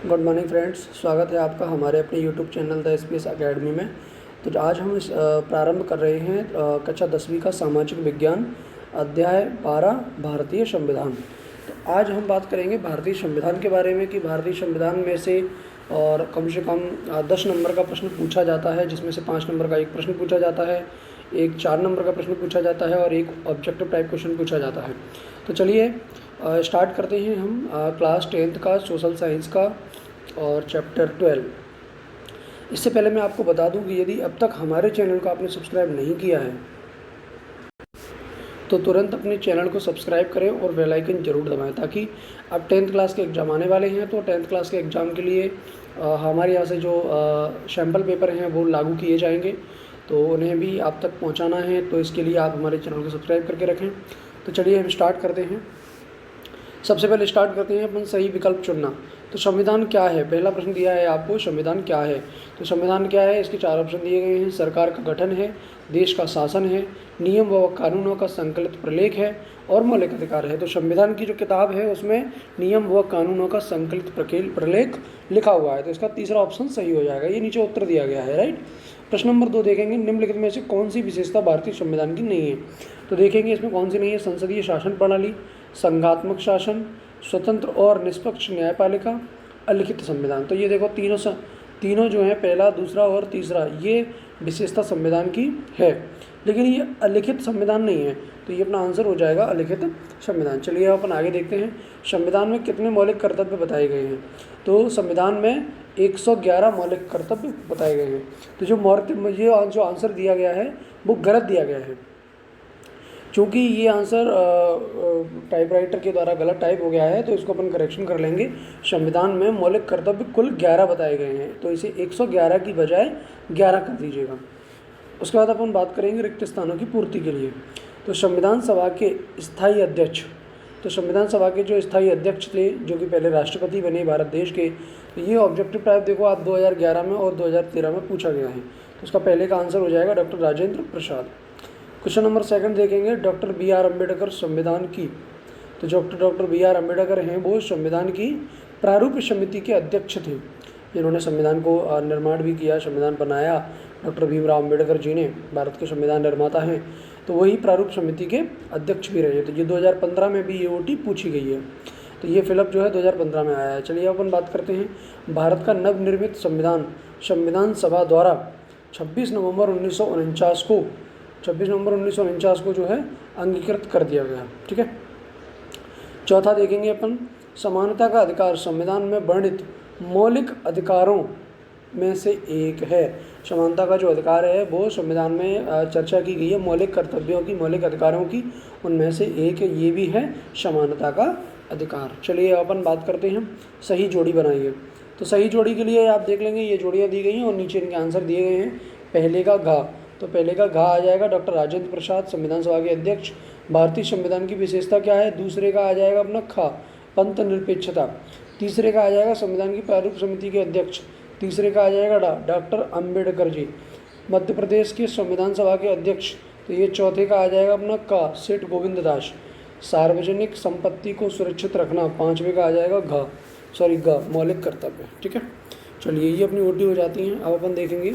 Good morning friends, स्वागत है आपका हमारे अपने YouTube channel the SPS academy में। तो आज हम प्रारंभ कर रहे हैं कक्षा 10वीं का सामाजिक विज्ञान अध्याय 12 भारतीय संविधान। तो आज हम बात करेंगे भारतीय संविधान के बारे में कि भारतीय संविधान में से कम से कम 10 नंबर का प्रश्न पूछा जाता है, जिसमें से 5 नंबर का एक प्रश्न पूछा जाता है, एक 4 नंबर का प्रश्न पूछा जाता है और एक ऑब्जेक्टिव टाइप क्वेश्चन पूछा जाता है। तो चलिए स्टार्ट करते हैं हम क्लास 10th का सोशल साइंस का और चैप्टर 12। इससे पहले मैं आपको बता दूं कि यदि अब तक हमारे चैनल को आपने सब्सक्राइब नहीं किया है तो तुरंत अपने चैनल को सब्सक्राइब करें और बेल आइकन जरूर दबाएं, ताकि अब 10th क्लास के एग्ज़ाम आने वाले हैं। तो 10th क्लास के एग्ज़ाम के लिए हमारे यहाँ से जो सैम्पल पेपर हैं वो लागू किए जाएंगे, तो उन्हें भी आप तक पहुँचाना है। तो इसके लिए आप हमारे चैनल को सब्सक्राइब करके रखें। तो चलिए हम स्टार्ट करते हैं। सबसे पहले स्टार्ट करते हैं अपन सही विकल्प चुनना। तो संविधान क्या है, पहला प्रश्न दिया है आपको, संविधान क्या है। तो संविधान क्या है, इसके 4 ऑप्शन दिए गए हैं। सरकार का गठन है, देश का शासन है, नियम व कानूनों का संकलित प्रलेख है और मौलिक अधिकार है। तो संविधान की जो किताब है उसमें नियम व कानूनों का संकलित प्रलेख लिखा हुआ है, तो इसका तीसरा ऑप्शन सही हो जाएगा। ये नीचे उत्तर दिया गया है, राइट। प्रश्न नंबर 2 देखेंगे, निम्नलिखित में से कौन सी विशेषता भारतीय संविधान की नहीं है। तो देखेंगे इसमें कौन सी नहीं है। संसदीय शासन प्रणाली, संघात्मक शासन, स्वतंत्र और निष्पक्ष न्यायपालिका, अलिखित संविधान। तो ये देखो तीनों जो हैं, पहला, दूसरा और तीसरा, ये विशेषता संविधान की है, लेकिन ये अलिखित संविधान नहीं है। तो ये अपना आंसर हो जाएगा अलिखित संविधान। चलिए अपन आगे देखते हैं, संविधान में कितने मौलिक कर्तव्य बताए गए हैं। तो संविधान में 111 मौलिक कर्तव्य बताए गए हैं। तो जो आंसर दिया गया है वो गलत दिया गया है, क्योंकि ये आंसर टाइपराइटर के द्वारा गलत टाइप हो गया है, तो इसको अपन करेक्शन कर लेंगे। संविधान में मौलिक कर्तव्य कुल 11 बताए गए हैं, तो इसे 111 की बजाय 11 कर दीजिएगा। उसके बाद अपन बात करेंगे रिक्त स्थानों की पूर्ति के लिए। तो संविधान सभा के स्थायी अध्यक्ष, तो संविधान सभा के जो स्थायी अध्यक्ष थे, जो कि पहले राष्ट्रपति बने भारत देश के, तो ये ऑब्जेक्टिव टाइप देखो आप 2011 में और 2013 में पूछा गया है। तो उसका पहले का आंसर हो जाएगा doctor Rajendra Prasad. Question number 2 देखेंगे, डॉक्टर बी.आर. अम्बेडकर संविधान की, तो डॉक्टर बी.आर. अम्बेडकर हैं वो संविधान की प्रारूप समिति के अध्यक्ष थे, जिन्होंने संविधान को निर्माण भी किया, संविधान बनाया। डॉक्टर भीमराव अम्बेडकर जी ने, भारत के संविधान निर्माता हैं, तो वही प्रारूप समिति के अध्यक्ष भी रहे। तो ये 2015 में भी ये पूछी गई है, तो ये फिलअप जो है 2015 में आया है। चलिए अपन बात करते हैं, भारत का नवनिर्मित संविधान सभा द्वारा 26 नवंबर 1949 को जो है अंगीकृत कर दिया गया, ठीक है। चौथा देखेंगे अपन, समानता का अधिकार संविधान में वर्णित मौलिक अधिकारों में से एक है। समानता का जो अधिकार है वो संविधान में चर्चा की गई है, मौलिक कर्तव्यों की, मौलिक अधिकारों की, उनमें से एक ये भी है समानता का अधिकार। चलिए अपन बात करते हैं, सही जोड़ी बनाइए। तो सही जोड़ी के लिए आप देख लेंगे, ये जोड़ियाँ दी गई हैं और नीचे इनके आंसर दिए गए हैं। पहले का घा, तो पहले का घा आ जाएगा डॉक्टर राजेंद्र प्रसाद, संविधान सभा के अध्यक्ष। भारतीय संविधान की विशेषता क्या है, दूसरे का आ जाएगा अपना खा, पंथ निरपेक्षता। तीसरे का आ जाएगा संविधान की प्रारूप समिति के अध्यक्ष। तीसरे का आ जाएगा डॉक्टर अंबेडकर जी, मध्य प्रदेश के संविधान सभा के अध्यक्ष। तो ये चौथे का आ जाएगा अपना का, सेठ गोविंद दास, सार्वजनिक संपत्ति को सुरक्षित रखना। पाँचवें का आ जाएगा ग, मौलिक कर्तव्य, ठीक है। चलिए ये अपनी ओटी हो जाती हैं। अब अपन देखेंगे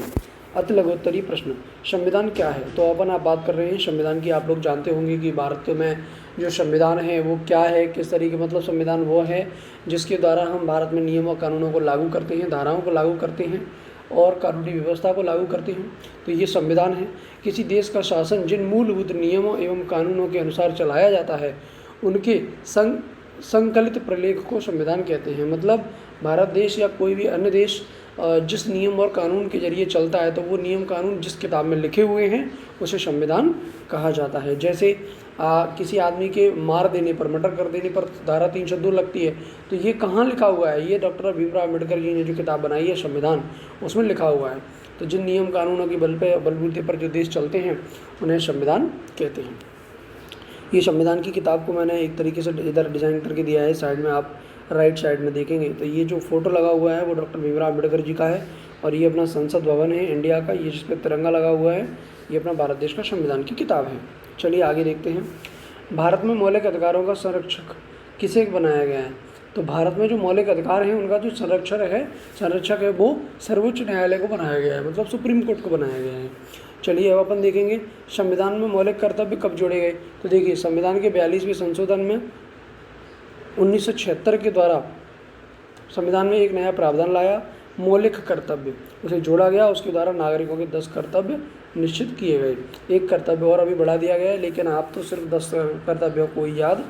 अति लघुत्तरीय प्रश्न, संविधान क्या है। तो अपन आप बात कर रहे हैं संविधान की। आप लोग जानते होंगे कि भारत में जो संविधान है वो क्या है, किस तरीके, मतलब संविधान वो है जिसके द्वारा हम भारत में नियम और कानूनों को लागू करते हैं, धाराओं को लागू करते हैं और कानूनी व्यवस्था को लागू करते हैं। तो ये संविधान है। किसी देश का शासन जिन मूलभूत नियमों एवं कानूनों के अनुसार चलाया जाता है, उनके संकलित प्रलेख को संविधान कहते हैं। मतलब भारत देश या कोई भी अन्य देश जिस नियम और कानून के जरिए चलता है, तो वो नियम कानून जिस किताब में लिखे हुए हैं उसे संविधान कहा जाता है। जैसे किसी आदमी के मार देने पर, मर्डर कर देने पर धारा 302 लगती है, तो ये कहाँ लिखा हुआ है, ये डॉक्टर भीमराव अम्बेडकर जी ने जो किताब बनाई है संविधान, उसमें लिखा हुआ है। तो जिन नियम कानूनों की बलबूते पर जो देश चलते हैं उन्हें संविधान कहते हैं। ये संविधान की किताब को मैंने एक तरीके से इधर डिज़ाइन करके दिया है, साइड में आप राइट साइड में देखेंगे तो ये जो फोटो लगा हुआ है वो डॉक्टर भीमराव अम्बेडकर जी का है, और ये अपना संसद भवन है इंडिया का, ये जिस पर तिरंगा लगा हुआ है, ये अपना भारत देश का संविधान की किताब है। चलिए आगे देखते हैं, भारत में मौलिक अधिकारों का संरक्षक किसे बनाया गया है। तो भारत में जो मौलिक अधिकार हैं उनका जो संरक्षक है वो सर्वोच्च न्यायालय को बनाया गया है, मतलब सुप्रीम कोर्ट को बनाया गया है। चलिए अब अपन देखेंगे संविधान में मौलिक कर्तव्य कब जोड़े गए। तो देखिए संविधान के 42वें संशोधन में 1976 के द्वारा संविधान में एक नया प्रावधान लाया, मौलिक कर्तव्य उसे जोड़ा गया। उसके द्वारा नागरिकों के 10 कर्तव्य निश्चित किए गए। एक कर्तव्य और अभी बढ़ा दिया गया है, लेकिन आप तो सिर्फ 10 कर्तव्यों को ही याद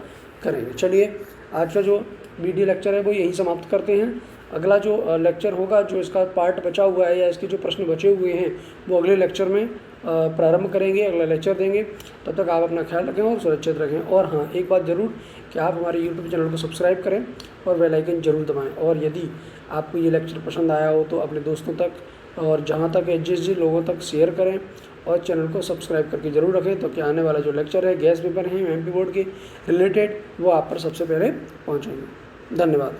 करेंगे। चलिए आज का जो वीडियो लेक्चर है वो यही समाप्त करते हैं। अगला जो लेक्चर होगा, जो इसका पार्ट बचा हुआ है या इसके जो प्रश्न बचे हुए हैं वो अगले लेक्चर में प्रारंभ करेंगे, अगला लेक्चर देंगे। तब तक आप अपना ख्याल रखें और सुरक्षित रखें। और हाँ, एक बात ज़रूर कि आप हमारे यूट्यूब चैनल को सब्सक्राइब करें और बेल आइकन जरूर दबाएं। और यदि आपको ये लेक्चर पसंद आया हो तो अपने दोस्तों तक और जहाँ तक है जिस लोगों तक शेयर करें और चैनल को सब्सक्राइब करके ज़रूर रखें, तो कि आने वाला जो लेक्चर है गैस पेपर हैं एमपी बोर्ड के रिलेटेड वो आप पर सबसे पहले पहुँचेंगे। धन्यवाद।